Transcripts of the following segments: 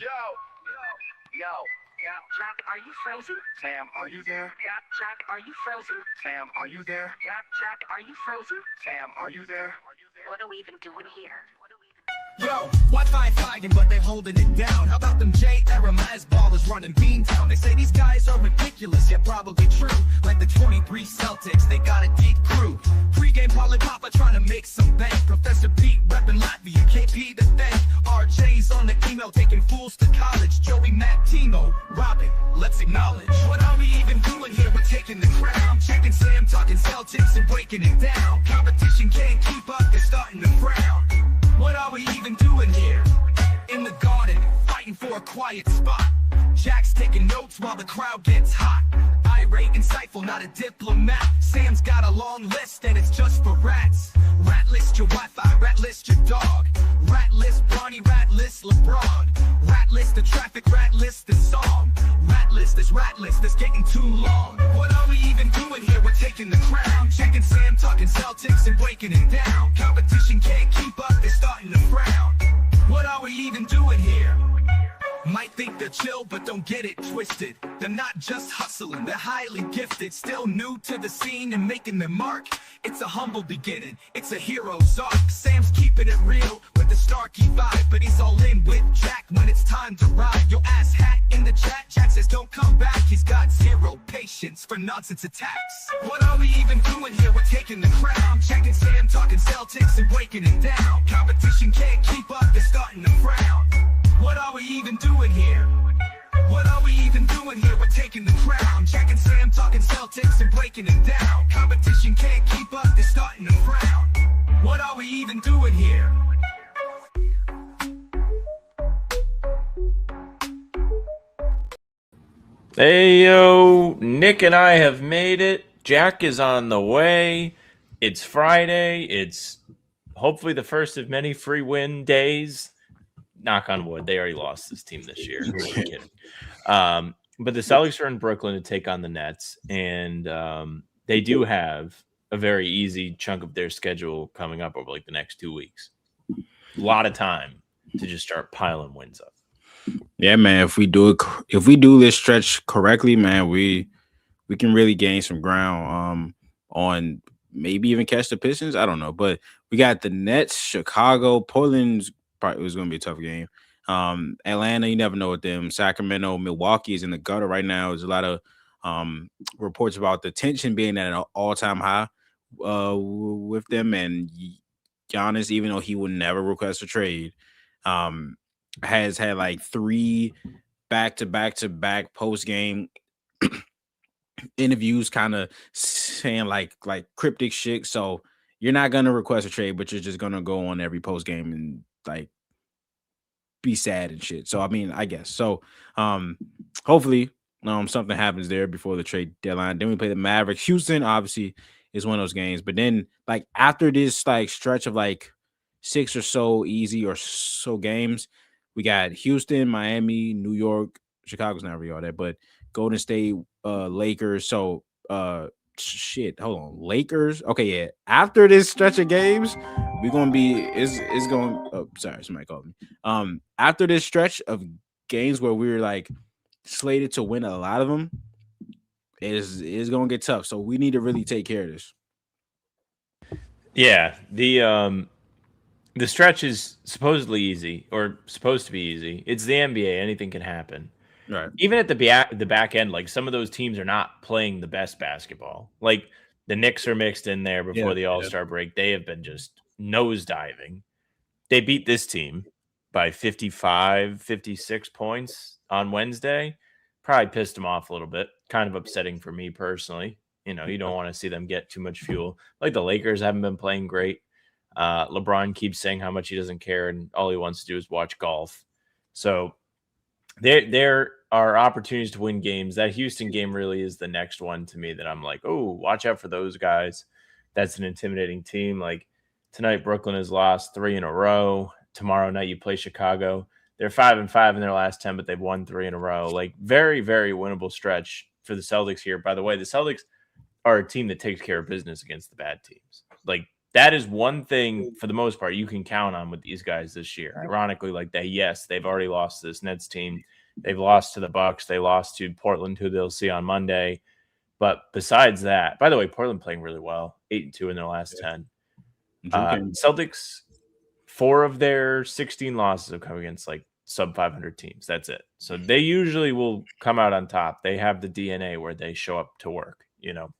Jack, are you frozen? Sam, are you there? Yeah, Jack, are you frozen? Sam, are you there? Yeah, Jack, are you frozen? Sam, are you there? What are we even doing here? Yo, Wi-Fi flagging, but they holding it down. How about them J-era Maz ballers running Beantown? They say these guys are ridiculous, yet probably true. Like the 23 Celtics, they got a deep crew. Pregame Papa trying to make some bank. Professor Pete repping Latvia, KP the thank. RJ's on the email, taking fools to college. Joey, Matt, Timo, Robin, let's acknowledge. What are we even doing here? We're taking the crown. Checking Sam, talking Celtics and breaking it down. Competition can't keep up, they're starting to frown. What are we even doing here? In the garden, fighting for a quiet spot. Jack's taking notes while the crowd gets hot. Irate, insightful, not a diplomat. Sam's got a long list and it's just for rats. Rat list your Wi-Fi, rat list your dog. Rat list Bronny, rat list LeBron. Rat list the traffic, rat list the song. Rat list that's getting too long. What are we even doing here? We're taking the crown. Checking Sam, talking Celtics and breaking it down. Competition can't keep up, they're starting to frown. What are we even doing here? Might think they're chill, but don't get it twisted. They're not just hustling, they're highly gifted. Still new to the scene and making their mark. It's a humble beginning, it's a hero's arc. Sam's keeping it real with the Starkey vibe, but he's all in with Jack when it's time to ride. Your ass hat in the chat, Jack says don't come back. He's got zero patience for nonsense attacks. What are we even doing here? We're taking the crown. Checking Sam, talking Celtics and breaking it down. Competition can't keep up, they're starting to frown. What are we even doing here? What are we even doing here? We're taking the crown. Jack and Sam talking Celtics and breaking it down. Competition can't keep up, they're starting to frown. What are we even doing here? Hey, yo, Nick and I have made it. Jack is on the way. It's Friday. It's hopefully the first of many free win days. Knock on wood, they already lost this team this year. Who am I kidding? But the Celtics are in Brooklyn to take on the Nets, and they do have a very easy chunk of their schedule coming up over like the next 2 weeks. A lot of time to just start piling wins up. Yeah, man. If we do this stretch correctly, man, we can really gain some ground on maybe even catch the Pistons. I don't know, but we got the Nets, Chicago, Portland's. Probably it was going to be a tough game. Atlanta, you never know with them. Sacramento, Milwaukee is in the gutter right now. There's a lot of reports about the tension being at an all-time high with them. And Giannis, even though he would never request a trade, has had like 3 back-to-back post-game interviews kind of saying like cryptic shit. So you're not going to request a trade, but you're just going to go on every post-game and like be sad and shit. So I mean, I guess so. Hopefully, something happens there before the trade deadline. Then we play the Mavericks. Houston obviously is one of those games, but then like after this like stretch of like 6 or so easy or so games, we got Houston, Miami, New York, Chicago's not really all that, but Golden State, Lakers. So hold on, Lakers. Okay, yeah. After this stretch of games, we're gonna be it's going. Oh, sorry, somebody called me. After this stretch of games where we're like slated to win a lot of them, is gonna get tough. So we need to really take care of this. Yeah, the stretch is supposedly easy or supposed to be easy. It's the NBA; anything can happen. Right. Even at the back end, like some of those teams are not playing the best basketball. Like the Knicks are mixed in there before the All-Star break. They have been just nosediving. They beat this team by 55, 56 points on Wednesday. Probably pissed them off a little bit. Kind of upsetting for me personally. You know, you don't want to see them get too much fuel. Like the Lakers haven't been playing great. LeBron keeps saying how much he doesn't care and all he wants to do is watch golf. So there are opportunities to win games. That Houston game really is the next one to me that I'm like, oh, watch out for those guys. That's an intimidating team. Like tonight, Brooklyn has lost 3 in a row. Tomorrow night, you play Chicago. They're 5-5 in their last 10, but they've won 3 in a row. Like very, very winnable stretch for the Celtics here. By the way, the Celtics are a team that takes care of business against the bad teams. Like that is one thing for the most part you can count on with these guys this year. Ironically, like they've already lost to this Nets team. They've lost to the Bucks. They lost to Portland, who they'll see on Monday. But besides that, by the way, Portland playing really well, 8-2 in their last 10. Celtics, 4 of their 16 losses have come against like sub 500 teams. That's it. So they usually will come out on top. They have the DNA where they show up to work, you know.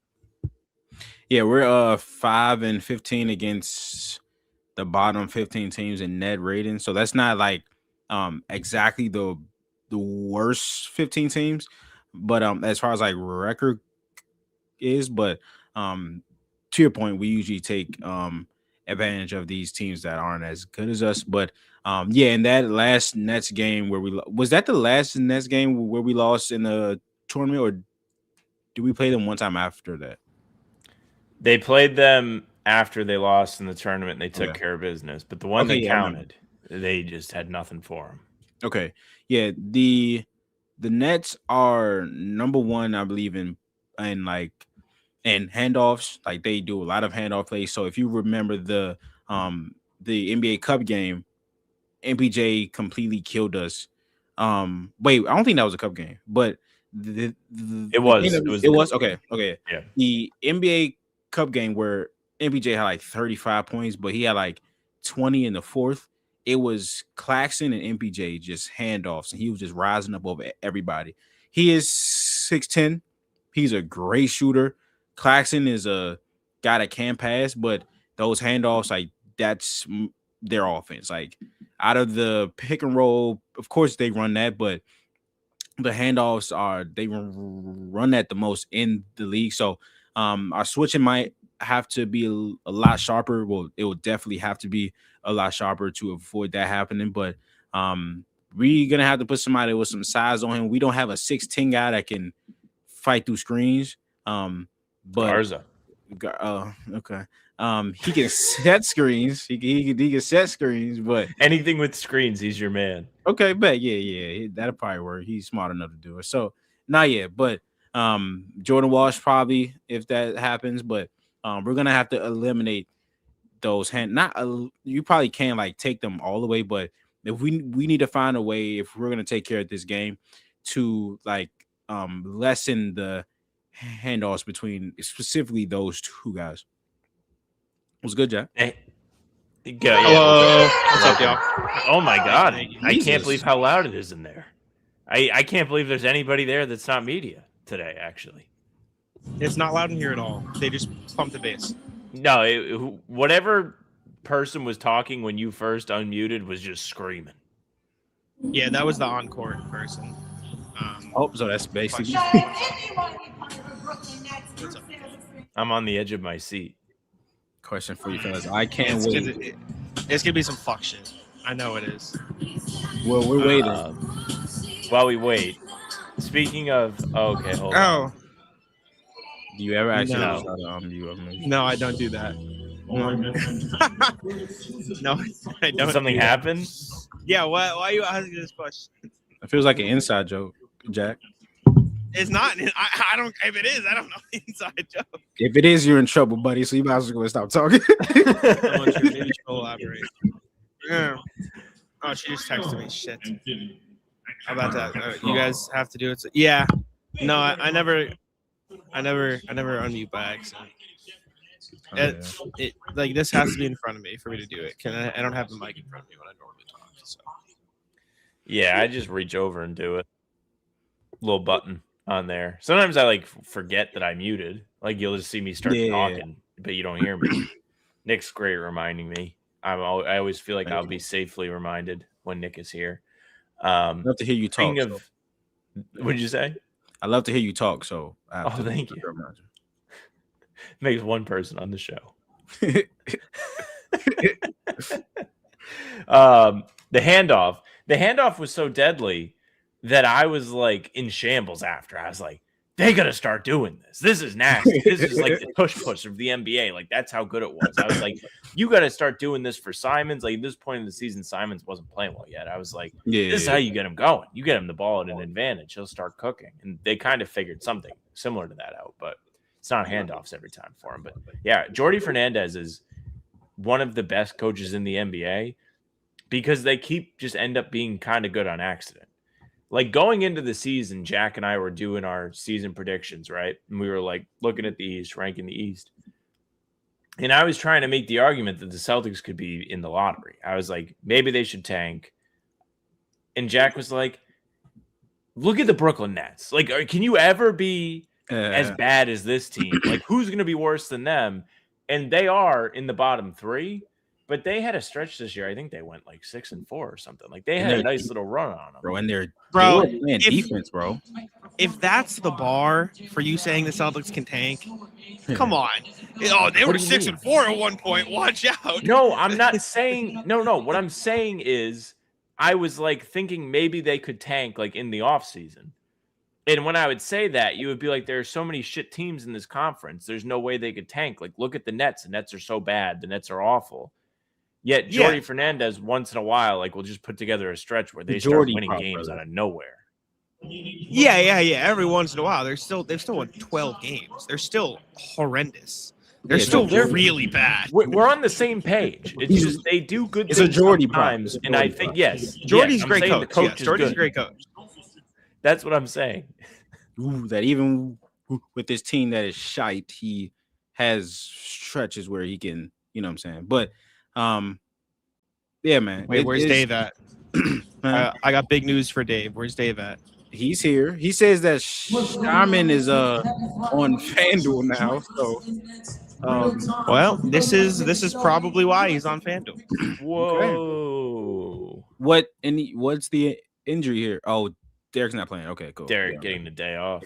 Yeah, we're 5-15 against the bottom 15 teams in net rating. So that's not like exactly the worst 15 teams, but as far as like record is, but to your point, we usually take advantage of these teams that aren't as good as us. But yeah, in that last Nets game where was that the last Nets game where we lost in the tournament, or did we play them one time after that? They played them after they lost in the tournament. And they took care of business, but the one that counted, they just had nothing for them. Okay, yeah, the Nets are number one, I believe, in handoffs. Like they do a lot of handoff plays. So if you remember the NBA Cup game, MPJ completely killed us. Wait, I don't think that was a Cup game, but it was okay. Yeah, the NBA Cup game where MPJ had like 35 points, but he had like 20 in the fourth. It was Claxton and MPJ just handoffs, and he was just rising up over everybody. He is 6'10". He's a great shooter. Claxton is a guy that can pass, but those handoffs, like that's their offense. Like out of the pick and roll, of course they run that, but the handoffs they run that the most in the league. So our switching might have to be a lot sharper. Well, it will definitely have to be a lot sharper to avoid that happening. But we're gonna have to put somebody with some size on him. We don't have a 6'10" guy that can fight through screens. But Garza. Okay. He can set screens. He can set screens, but anything with screens, he's your man. Okay, bet yeah, that'll probably work. He's smart enough to do it. So not yet, but Jordan Walsh probably if that happens, but we're gonna have to eliminate those you probably can't like take them all the way, but if we need to find a way if we're gonna take care of this game to like lessen the handoffs between specifically those two guys. What's good, Jack? Hey. Hello. What's up, y'all? Oh my God. I can't believe how loud it is in there. I can't believe there's anybody there that's not media today, actually. It's not loud in here at all. They just pumped the bass. No, whatever person was talking when you first unmuted was just screaming. Yeah, that was the encore person. So that's basically. I'm on the edge of my seat. Question for you fellas. I can't wait. It's gonna be some fuck shit. I know it is. Well, we're waiting. While we wait. Speaking of, okay, hold on. Do you ever actually? No, I don't do that. No, I don't. Did something happen? Yeah. Why are you asking this question? It feels like an inside joke, Jack. It's not. I don't. If it is, I don't know the inside joke. If it is, you're in trouble, buddy. So you might as well stop talking. Maybe she'll elaborate. Yeah. Oh, she just texted me. Shit. How about that? You guys have to do it. Yeah. No, I never unmute by accident. Like this has to be in front of me for me to do it. I don't have the mic in front of me when I normally talk. So. Yeah, I just reach over and do it. Little button on there. Sometimes I like forget that I muted. Like you'll just see me start talking, but you don't hear me. Nick's great reminding me. I always feel like I'll be safely reminded when Nick is here. I love to hear you talk. What did you say? I love to hear you talk. So thank you. Makes one person on the show. The handoff was so deadly that I was like in shambles after. I was like, they got to start doing this. This is nasty. This is like the push of the NBA. Like that's how good it was. I was like, you got to start doing this for Simons. Like at this point in the season, Simons wasn't playing well yet. I was like, this is how you get him going. You get him the ball at an advantage. He'll start cooking. And they kind of figured something similar to that out, but it's not handoffs every time for him. But yeah, Jordy Fernandez is one of the best coaches in the NBA because they keep just end up being kind of good on accident. Like going into the season, Jack and I were doing our season predictions, right? And we were like looking at the East, ranking the East. And I was trying to make the argument that the Celtics could be in the lottery. I was like, maybe they should tank. And Jack was like, look at the Brooklyn Nets. Like, can you ever be as bad as this team? Like, who's going to be worse than them? And they are in the bottom 3. But they had a stretch this year. I think they went like 6-4 or something. Like they had a nice little run on them, bro. And they Bro, were playing defense, bro. If that's the bar for you saying the Celtics can tank, come on. Oh, they were 6-4 at one point. Watch out. No, I'm not saying no. What I'm saying is I was like thinking maybe they could tank like in the offseason. And when I would say that, you would be like, there are so many shit teams in this conference. There's no way they could tank. Like, look at the Nets. The Nets are so bad. The Nets are awful. Yet Jordy Fernandez once in a while, like, will just put together a stretch where they start winning games out of nowhere. Yeah. Every once in a while, they've still won 12 games. They're still horrendous. They're really bad. We're on the same page. It's just they do good things. It's a Jordy sometimes, and I think Jordy's great coach. Jordy's a great coach. That's what I'm saying. Ooh, that even with this team that is shite, he has stretches where he can, you know what I'm saying? But yeah, man. Wait, where's Dave at? I got big news for Dave. Where's Dave at? He's here. He says that Sharman is on FanDuel now. So well, this is probably why he's on FanDuel. Whoa. Okay. What's the injury here? Oh, Derek's not playing. Okay, cool. Derek getting the day off.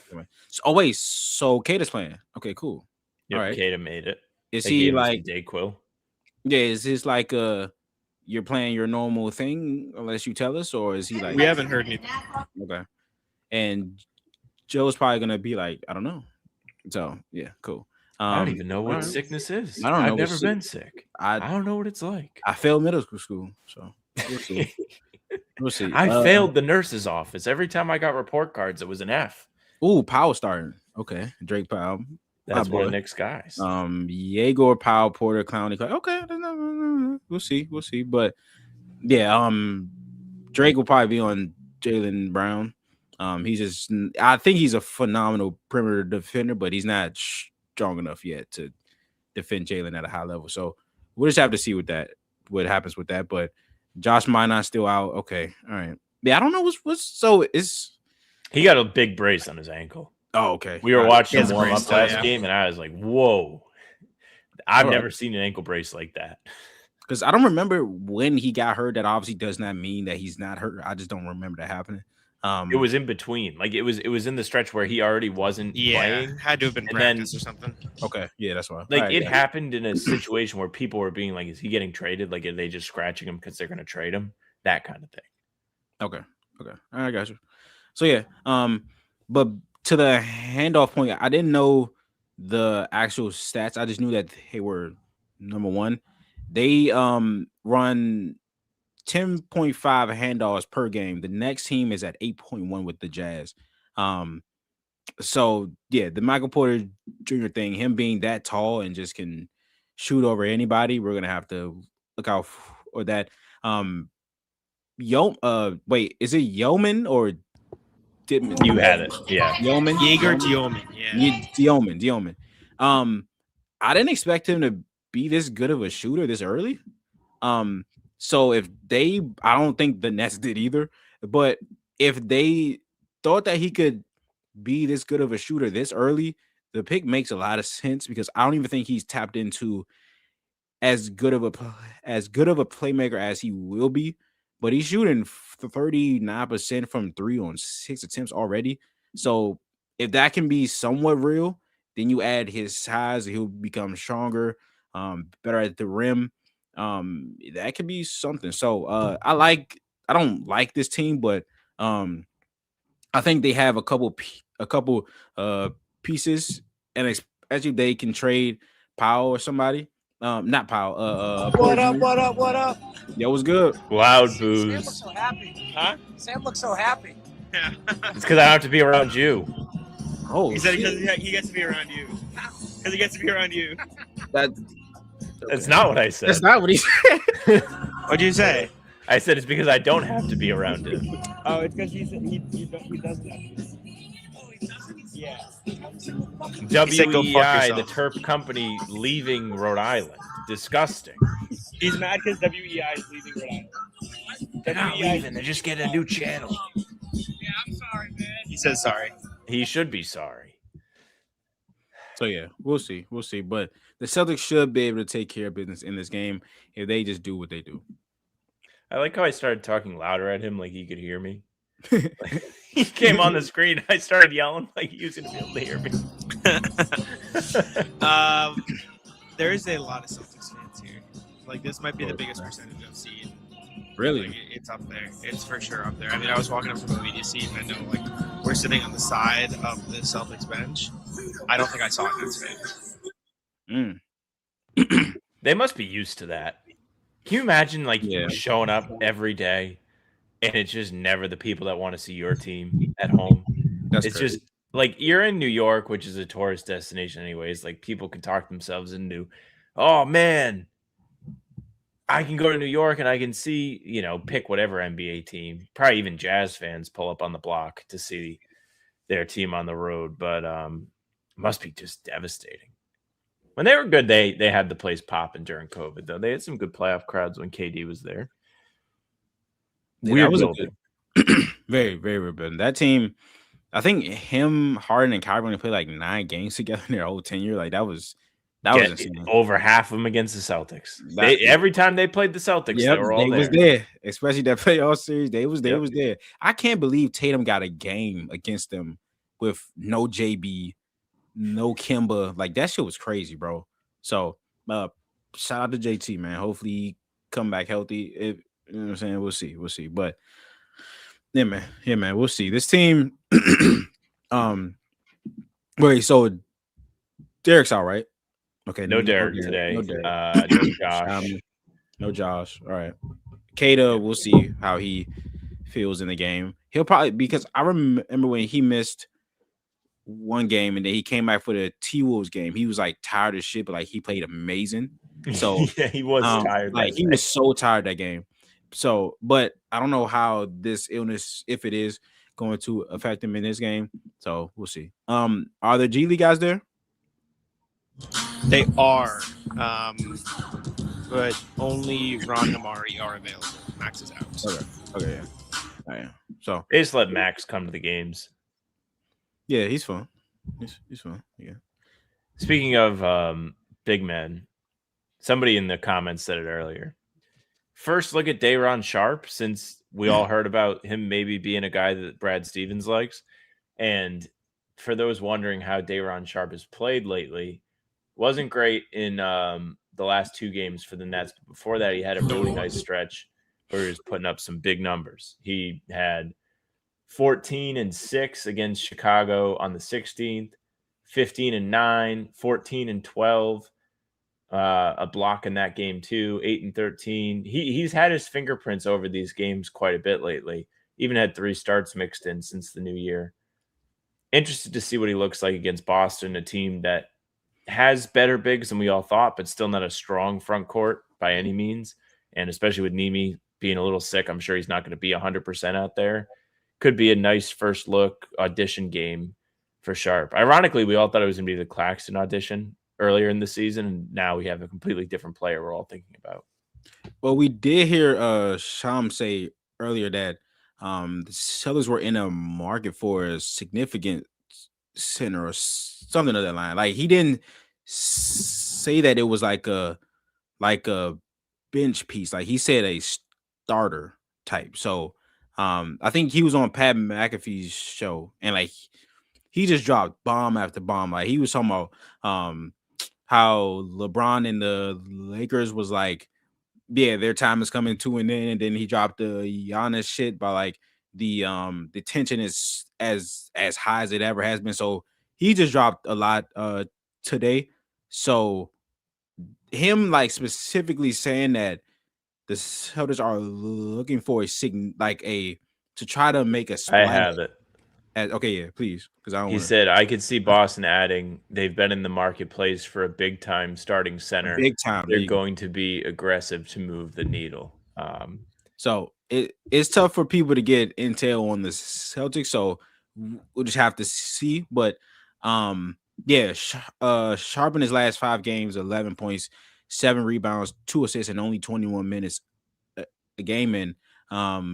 Wait, so Kata's playing. Okay, cool. Yep, all right. Kata made it. Is he like Dayquil? Yeah, is this like you're playing your normal thing unless you tell us, or is he like we haven't heard anything? Okay. And Joe's probably gonna be like, I don't know. So yeah, cool. I don't even know what sickness is. I don't know. I've never been sick. I don't know what it's like. I failed middle school, so we'll see. We'll see. I failed the nurse's office. Every time I got report cards, it was an F. Ooh, Powell starting. Okay, Drake Powell. That's one of Nick's guys. Yegor, Powell, Porter, Clowney. Okay, we'll see. But yeah, Drake will probably be on Jaylen Brown. I think he's a phenomenal perimeter defender, but he's not strong enough yet to defend Jaylen at a high level. So we'll just have to see what happens with that. But Josh Minot still out. Okay, all right. Yeah, I don't know what's he got a big brace on his ankle. Oh, okay. We were watching him warm up last game, and I was like, whoa. I've never seen an ankle brace like that. Because I don't remember when he got hurt. That obviously does not mean that he's not hurt. I just don't remember that happening. It was in between. Like, it was in the stretch where he already wasn't playing. Had to have been practice or something. Okay, yeah, that's why. Like, it happened in a situation where people were being like, is he getting traded? Like, are they just scratching him because they're going to trade him? That kind of thing. Okay. I got you. So, yeah. But to the handoff point, I didn't know the actual stats. I just knew that they were number one. They run 10.5 handoffs per game. The next team is at 8.1 with the Jazz. So yeah, the Michael Porter Jr. thing, him being that tall and just can shoot over anybody, we're gonna have to look out for that. Wait, is it Yeoman or Dittman? You had it, yeah. Yeoman, Jaeger Dioman, yeah. Dioman. I didn't expect him to be this good of a shooter this early. So I don't think the Nets did either, but if they thought that he could be this good of a shooter this early, the pick makes a lot of sense because I don't even think he's tapped into as good of a playmaker as he will be, but he's shooting 39% from 3 on 6 attempts already. So if that can be somewhat real, then you add his size, he'll become stronger, better at the rim. That could be something. So I don't like this team, but I think they have a couple pieces, and especially they can trade Powell or somebody. Not Powell. What up? Yo, what's good? Loud Sam booze. looks so happy. Huh? Sam looks so happy. It's because I don't have to be around you. Oh, He said because he gets to be around you. Because he gets to be around you. That That's not what I said. That's not what he said. What'd you say? I said it's because I don't have to be around him. Oh, it's because he doesn't have to. Yeah. said go fuck WEI, the yourself. Terp company, leaving Rhode Island. Disgusting. He's mad because WEI is leaving Rhode Island. They're not leaving. They're just getting a new channel. Yeah, I'm sorry, man. He says sorry. He should be sorry. So yeah, we'll see. But the Celtics should be able to take care of business in this game if they just do what they do. I like how I started talking louder at him like he could hear me. He came on the screen. I started yelling like he was going to be able to hear me. There is a lot of Celtics fans here. Like, this might be the biggest percentage I've seen. Really? Like, it's up there. It's for sure up there. I mean, I was walking up from the media seat, and I know, like, we're sitting on the side of the Celtics bench. I don't think I saw it today. They must be used to that. Can you imagine, like, showing up every day and it's just never the people that want to see your team at home? It's crazy. Just like you're in New York, which is a tourist destination anyways. Like, people can talk themselves into, oh, man, I can go to New York and I can see, you know, pick whatever NBA team. Probably even Jazz fans pull up on the block to see their team on the road. But must be just devastating. When they were good, they had the place popping during COVID, though. They had some good playoff crowds when KD was there. Weird building. Very, very weird building. That team, I think him, Harden, and Kyrie only played like 9 games together in their whole tenure. Like, that was insane. Over half of them against the Celtics. Every time they played the Celtics, they were all there. Was there. Especially that playoff series. They was there. I can't believe Tatum got a game against them with no JB, no Kimba. Like, that shit was crazy, bro. So shout out to JT, man. Hopefully he come back healthy. You know what I'm saying? We'll see. But yeah, man, we'll see. This team wait, so Derek's out, right? Okay, no Derek today. No Derek. No Josh. No Josh. All right. Kata, we'll see how he feels in the game. He'll probably, because I remember when he missed one game and then he came back for the T-Wolves game. He was like tired as shit, but like he played amazing. So yeah, he was tired. Like he was so tired that game. So, but I don't know how this illness, if it is going to affect him in this game. So we'll see. Are the G League guys there? They are, but only Ron and Amari are available. Max is out. Okay, yeah. So they just let Max come to the games. Yeah, he's fun. He's fun. Yeah. Speaking of big men, somebody in the comments said it earlier. First look at Day'Ron Sharpe, since we all heard about him maybe being a guy that Brad Stevens likes. And for those wondering how Day'Ron Sharpe has played lately, wasn't great in the last 2 games for the Nets. But before that, he had a really nice stretch where he was putting up some big numbers. He had 14-6 against Chicago on the 16th, 15-9, 14-12, a block in that game too, 8-13. He's had his fingerprints over these games quite a bit lately. Even had 3 starts mixed in since the new year. Interested to see what he looks like against Boston, a team that has better bigs than we all thought, but still not a strong front court by any means. And especially with Nimi being a little sick, I'm sure he's not going to be 100% out there. Could be a nice first look audition game for Sharpe. Ironically, we all thought it was going to be the Claxton audition earlier in the season, and now we have a completely different player we're all thinking about. Well, we did hear Sham say earlier that the Celtics were in a market for a significant center or something of that line. Like, he didn't say that it was like a bench piece. Like, he said a starter type. So I think he was on Pat McAfee's show, and like he just dropped bomb after bomb. Like, he was talking about how LeBron and the Lakers was like, yeah, their time is coming to an end, and then he dropped the Giannis shit by like the tension is as high as it ever has been. So he just dropped a lot today. So him like specifically saying that the Celtics are looking for to try to make a splash. I have it. Okay, yeah, please, because I don't He want said, I could see Boston adding, they've been in the marketplace for a big time starting center. big time. They're going to be aggressive to move the needle. So it's tough for people to get intel on the Celtics. So we'll just have to see. But yeah, Sharp in his last 5 games, 11 points, 7 rebounds, 2 assists, and only 21 minutes a game. And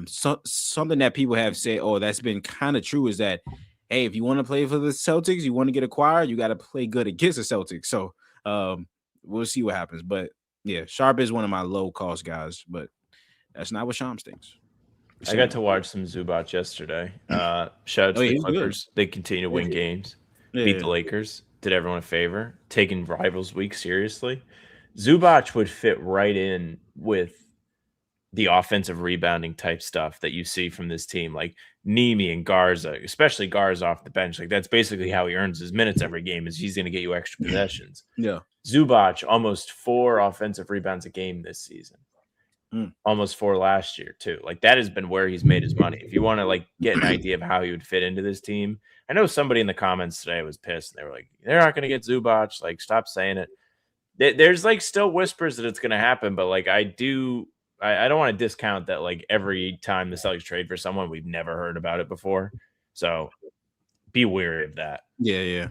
something that people have said, oh, that's been kind of true, is that hey, if you want to play for the Celtics, you want to get acquired, you got to play good against the Celtics. So we'll see what happens. But yeah, Sharp is one of my low cost guys, but that's not what Shams thinks. I got to watch some Zubac yesterday. Shout out to the Clippers. They continue to win games, beat the Lakers, did everyone a favor, taking rivals week seriously. Zubac would fit right in with the offensive rebounding type stuff that you see from this team, like Nemi and Garza, especially Garza off the bench. Like that's basically how he earns his minutes every game, is he's going to get you extra possessions. Yeah. Zubac, almost 4 offensive rebounds a game this season. Almost 4 last year too. Like that has been where he's made his money. If you want to like get an idea of how he would fit into this team, I know somebody in the comments today was pissed. They were like, "They're not going to get Zubac." Like, stop saying it. There's like still whispers that it's going to happen, but like I don't want to discount that. Like every time the Celtics trade for someone, we've never heard about it before. So be wary of that. Yeah.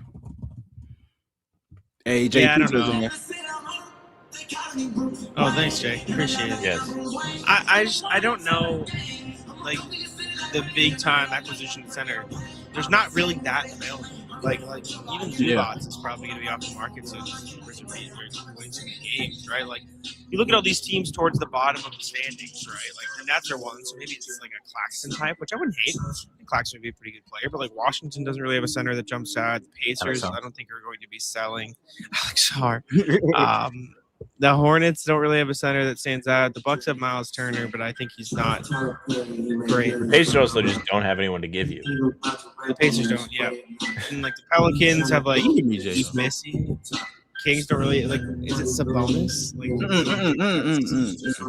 Hey, Jay, yeah, I don't know. Oh, thanks, Jay. Appreciate it. Yes. I don't know, like the big time acquisition center. There's not really that available. Like even Zubac is probably going to be off the market soon. They're winning some games, right? Like you look at all these teams towards the bottom of the standings, right? Like the Nets are one, so maybe it's just like a Claxton type, which I wouldn't hate. I think Claxton would be a pretty good player, but like Washington doesn't really have a center that jumps out. The Pacers, I don't think are going to be selling. Alex Har. The Hornets don't really have a center that stands out. The Bucks have Miles Turner, but I think he's not great. The Pacers also just don't have anyone to give you. The Pacers don't, yeah. And like the Pelicans have like He's Missy. Kings don't really like. Is it Sabonis? Like,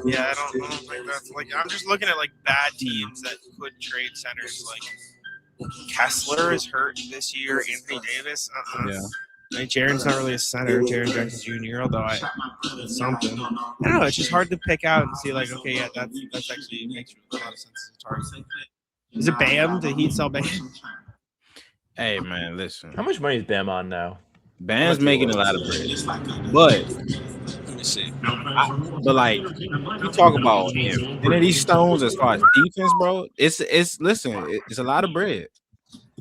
yeah, I don't think that's like. I'm just looking at like bad teams that could trade centers. Like Kessler is hurt this year. Anthony Davis. Yeah. I mean, Jaren's not really a center. Jaren Jackson Jr. Although something. I don't know. It's just hard to pick out and see like, okay, yeah, that's actually makes a lot of sense as a target. Is it Bam? Did Heat sell Bam? Hey man, listen. How much money is Bam on now? Bam's making a lot of bread, but let me see. But like you talk about Infinity Stones as far as defense, bro. It's a lot of bread.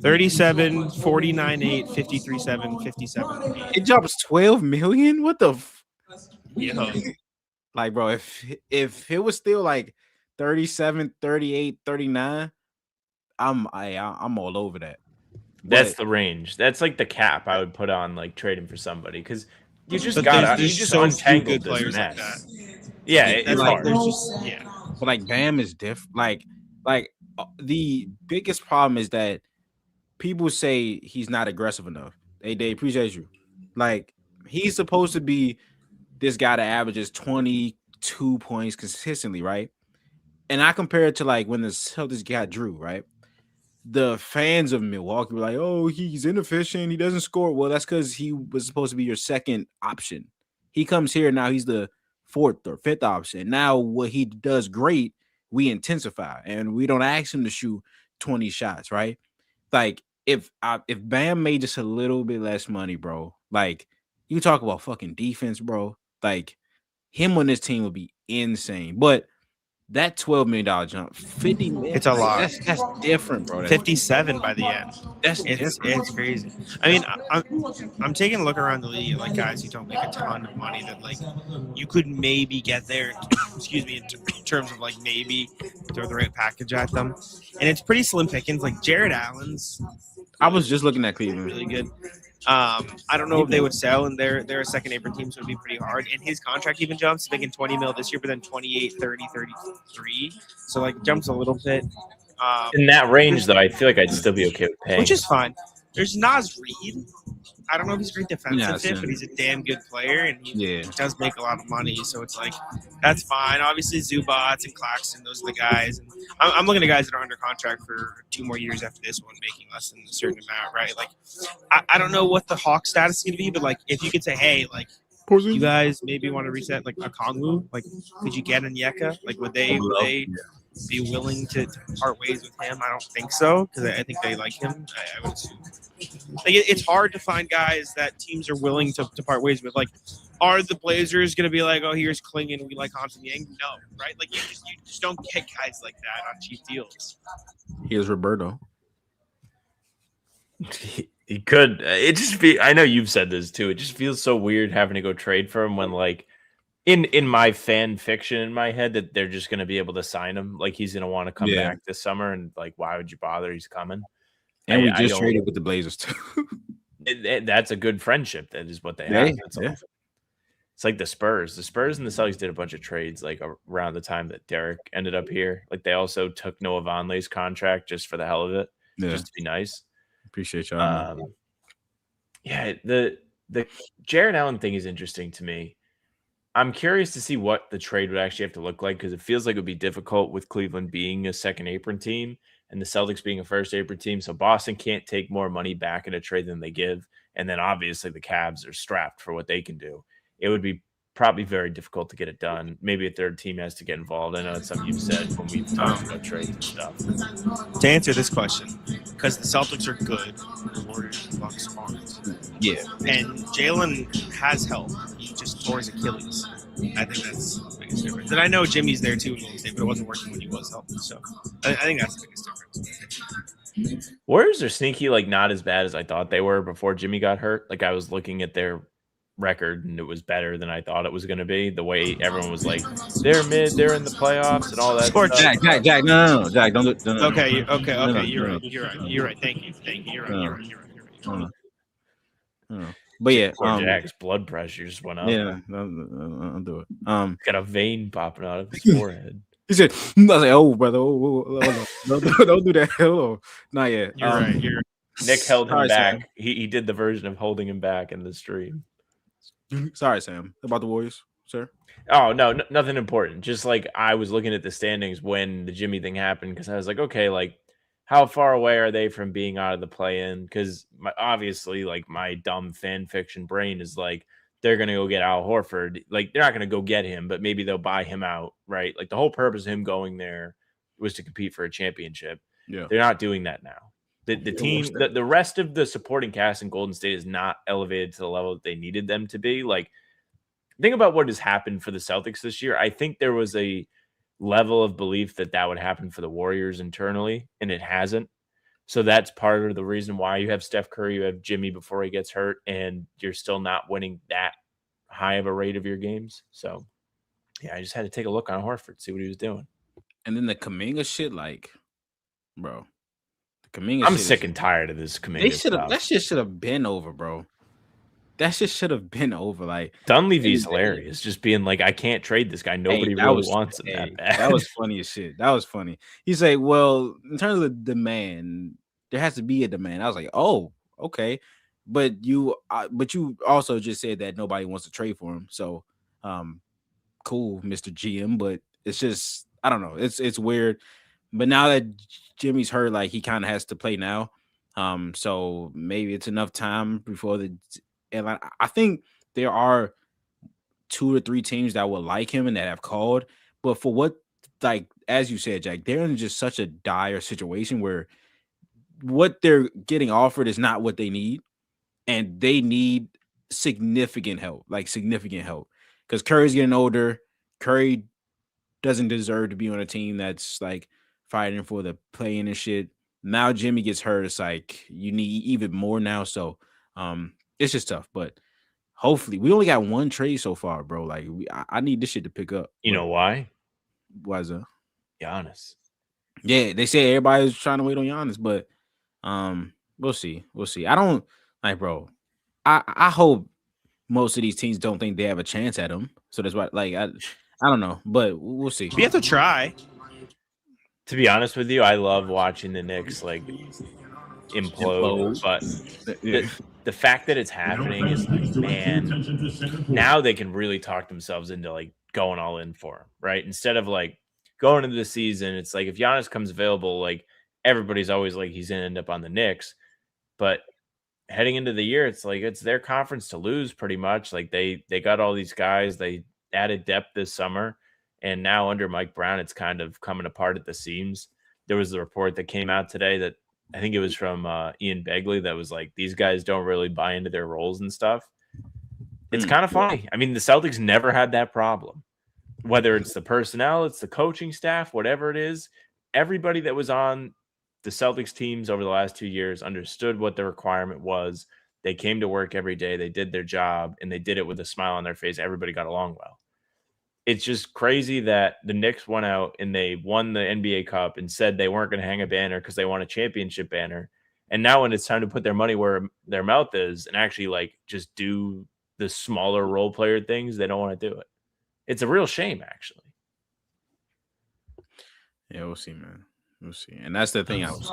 37, 49-8, 53-7, 57. It jumps 12 million. What the? Yeah. Like, bro, if it was still like 37, 38, 39, I'm all over that. That's the range. That's like the cap I would put on like trading for somebody, because you just untangled this mess. Like that. Yeah, it's hard. But like Bam is different. Like the biggest problem is that people say he's not aggressive enough. They appreciate you. Like he's supposed to be this guy that averages 22 points consistently, right? And I compare it to like when the Celtics got Drew, right? The fans of Milwaukee were like, "Oh, he's inefficient. He doesn't score." Well, that's because he was supposed to be your second option. He comes here now. He's the 4th or 5th option. Now, what he does great, we intensify, and we don't ask him to shoot 20 shots, right? Like if Bam made just a little bit less money, bro, like you talk about fucking defense, bro. Like him on this team would be insane, but. That $12 million jump, 50 million. It's a lot. That's different, bro. 57 by the end. It's crazy. I mean, I'm taking a look around the league, like guys who don't make a ton of money that like you could maybe get there. Excuse me, in terms of like maybe throw the right package at them, and it's pretty slim pickings. Like Jared Allen's. I was just looking at Cleveland. Really good. I don't know if they would sell, and they're a second apron team, so it would be pretty hard. And his contract even jumps. He's making 20 mil this year, but then 28, 30, 33. So like jumps a little bit. In that range, though, I feel like I'd still be okay with paying. Which is fine. There's Nas Reed. I don't know if he's a great defensive Yeah, fit, but he's a damn good player, and he Yeah. does make a lot of money. So it's like that's fine. Obviously, Zubats and Claxton, those are the guys. And I'm looking at guys that are under contract for 2 more years after this one, making less than a certain amount, right? Like, I don't know what the Hawk status is going to be, but like if you could say, hey, like you guys maybe want to reset like a Kongwu, like could you get Onyeka? Like would they be willing to part ways with him? I don't think so, because I think they like him. I would assume. Like it's hard to find guys that teams are willing to part ways with. Like, are the Blazers going to be like, oh, here's Klingon, we like Hansen Yang? No, right? Like you just don't get guys like that on cheap deals. Here's Roberto. He could. It just be. I know you've said this too. It just feels so weird having to go trade for him when, like, in my fan fiction in my head that they're just going to be able to sign him. Like he's going to want to come back this summer, and like, why would you bother? He's coming. And we just traded with the Blazers too. That's a good friendship. That is what they have. It's like the Spurs. The Spurs and the Celtics did a bunch of trades like around the time that Derek ended up here. Like they also took Noah Vonleh's contract just for the hell of it, just to be nice. Appreciate y'all. Yeah, the Jarrett Allen thing is interesting to me. I'm curious to see what the trade would actually have to look like, because it feels like it would be difficult with Cleveland being a second apron team and the Celtics being a first apron team. So Boston can't take more money back in a trade than they give. And then obviously the Cavs are strapped for what they can do. It would be probably very difficult to get it done. Maybe a third team has to get involved. I know it's something you've said when we've talked about trades and stuff. To answer this question, because the Celtics are good, the Warriors and Bucks aren't. Yeah. And Jalen has help. He just tore his Achilles. I think that's the biggest difference. And I know Jimmy's there too in Golden State, but it wasn't working when he was helping. So I think that's the biggest difference. Warriors are sneaky, like not as bad as I thought they were before Jimmy got hurt. Like I was looking at their record and it was better than I thought it was going to be. The way everyone was like, they're mid, they're in the playoffs and all that stuff. Jack, no, Jack, don't do. No, okay, no, you're right. Thank you. You're right. But yeah, Jack's blood pressure just went up. Yeah, I'll do it. Got a vein popping out of his forehead. He said, "I was like, oh, brother, don't do that. Hello, not yet." You're right. Nick held him back. He did the version of holding him back in the stream. Sorry, Sam, about the Warriors, sir. Oh no, nothing important. Just like I was looking at the standings when the Jimmy thing happened, because I was like, okay, like how far away are they from being out of the play-in? Because obviously, like my dumb fan fiction brain is like they're gonna go get Al Horford. Like they're not gonna go get him, but maybe they'll buy him out, right? Like the whole purpose of him going there was to compete for a championship. Yeah, they're not doing that now. The team, the rest of the supporting cast in Golden State is not elevated to the level that they needed them to be. Like, think about what has happened for the Celtics this year. I think there was a level of belief that that would happen for the Warriors internally, and it hasn't. So that's part of the reason why you have Steph Curry, you have Jimmy before he gets hurt, and you're still not winning that high of a rate of your games. So, yeah, I just had to take a look on Horford, see what he was doing. And then the Kuminga shit, like, bro. I'm sick and tired of this Kuminga stuff. That shit should have been over, bro. That shit should have been over. Like Dunleavy's hilarious, just being like, I can't trade this guy. Nobody really wants him that bad. That was funny as shit. That was funny. He's like, well, in terms of the demand, there has to be a demand. I was like, oh, okay. But you also just said that nobody wants to trade for him. So cool, Mr. GM. But it's just, I don't know. It's weird. But now that Jimmy's hurt, like he kind of has to play now. So maybe it's enough time before and I think there are 2 or 3 teams that would like him and that have called. But for what, like, as you said, Jack, they're in just such a dire situation where what they're getting offered is not what they need. And they need significant help, because Curry's getting older. Curry doesn't deserve to be on a team that's like fighting for the play-in and shit. Now Jimmy gets hurt. It's like you need even more now. So it's just tough. But hopefully we only got 1 trade so far, bro. Like I need this shit to pick up. You know why? Why is that? Giannis. Yeah, they say everybody's trying to wait on Giannis, but we'll see. I don't like, bro. I hope most of these teams don't think they have a chance at him. So that's why, like, I don't know, but we'll see. We have to try. To be honest with you, I love watching the Knicks like implode. But the fact that it's happening is like, man, now they can really talk themselves into like going all in for him, right? Instead of like going into the season, it's like if Giannis comes available, like everybody's always like he's gonna end up on the Knicks. But heading into the year, it's like it's their conference to lose pretty much. Like they got all these guys, they added depth this summer, and now under Mike Brown, it's kind of coming apart at the seams. There was the report that came out today that I think it was from Ian Begley that was like, these guys don't really buy into their roles and stuff. It's kind of funny. I mean, the Celtics never had that problem. Whether it's the personnel, it's the coaching staff, whatever it is, everybody that was on the Celtics teams over the last 2 years understood what the requirement was. They came to work every day. They did their job, and they did it with a smile on their face. Everybody got along well. It's just crazy that the Knicks went out and they won the NBA Cup and said they weren't going to hang a banner because they want a championship banner. And now when it's time to put their money where their mouth is and actually like just do the smaller role player things, they don't want to do it. It's a real shame, actually. Yeah, we'll see, man. We'll see. And that's the thing. Is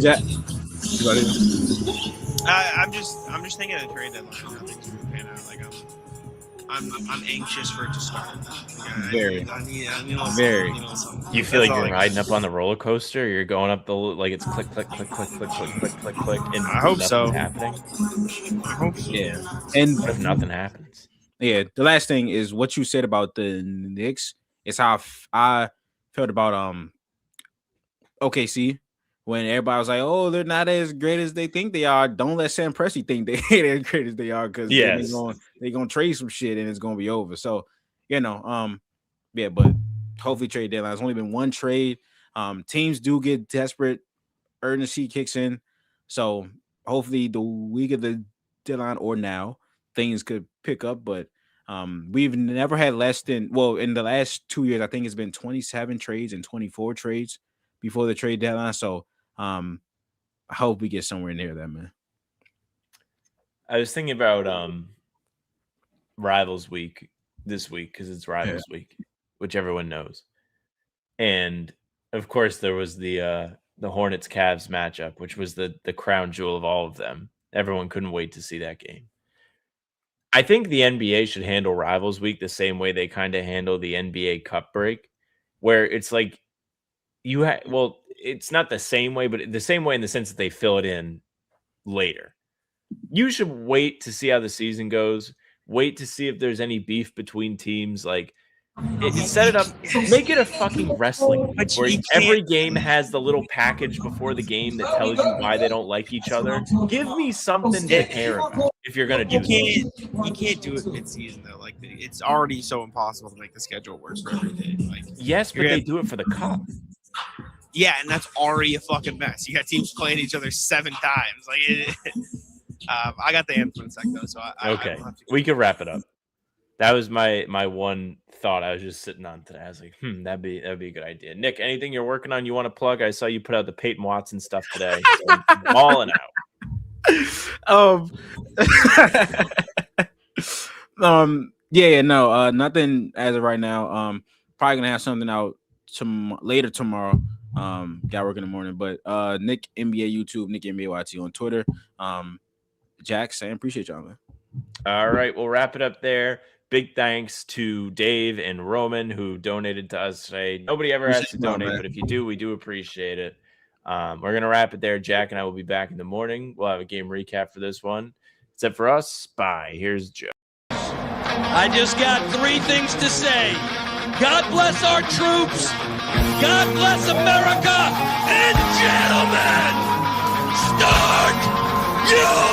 that? I'm just thinking of the trade deadline. How things are pan out. Like I'm anxious for it to start. Very. Very. You feel like you're riding up on the roller coaster. You're going up the like it's click, click, click, click, click, click, click, click, click, and I hope so. Happening. I hope so. Yeah. And what if nothing happens? Yeah. The last thing is what you said about the Knicks. Is how I felt about OKC. When everybody was like, "Oh, they're not as great as they think they are," don't let Sam Presti think they're as great as they are, because they're gonna trade some shit and it's gonna be over. So, yeah, but hopefully trade deadline. There's only been one trade. Teams do get desperate, urgency kicks in. So hopefully the week of the deadline or now things could pick up. But we've never had less than in the last 2 years, I think it's been 27 trades and 24 trades before the trade deadline. So I hope we get somewhere near that, man. I was thinking about Rivals Week this week because it's Rivals Week, which everyone knows. And of course, there was the Hornets Cavs matchup, which was the crown jewel of all of them. Everyone couldn't wait to see that game. I think the NBA should handle Rivals Week the same way they kind of handle the NBA Cup break, where it's like it's not the same way, but the same way in the sense that they fill it in later. You should wait to see how the season goes. Wait to see if there's any beef between teams. Like, set it up, make it a fucking wrestling match where every game has the little package before the game that tells you why they don't like each other. Give me something to care about if you're gonna do you can't do it mid-season though. Like, it's already so impossible to make the schedule work for every day. Like, yes, but they do it for the cup. Yeah, and that's already a fucking mess. You got teams playing each other 7 times. Like, I got the answer in a sec though. So okay, we can wrap it up. That was my one thought. I was just sitting on today. I was like, that'd be a good idea. Nick, anything you're working on you want to plug? I saw you put out the Peyton Watson stuff today. So balling out. Nothing as of right now. Probably gonna have something out later tomorrow. Got work in the morning, but Nick NBA YouTube, Nick NBA YT on Twitter. Jack, Sam, appreciate y'all, man. All right, we'll wrap it up there. Big thanks to Dave and Roman who donated to us today. Nobody ever has to donate, but if you do, we do appreciate it. We're gonna wrap it there. Jack and I will be back in the morning. We'll have a game recap for this one. Except for us, bye. Here's Joe. I just got 3 things to say. God bless our troops. God bless America. And gentlemen, start your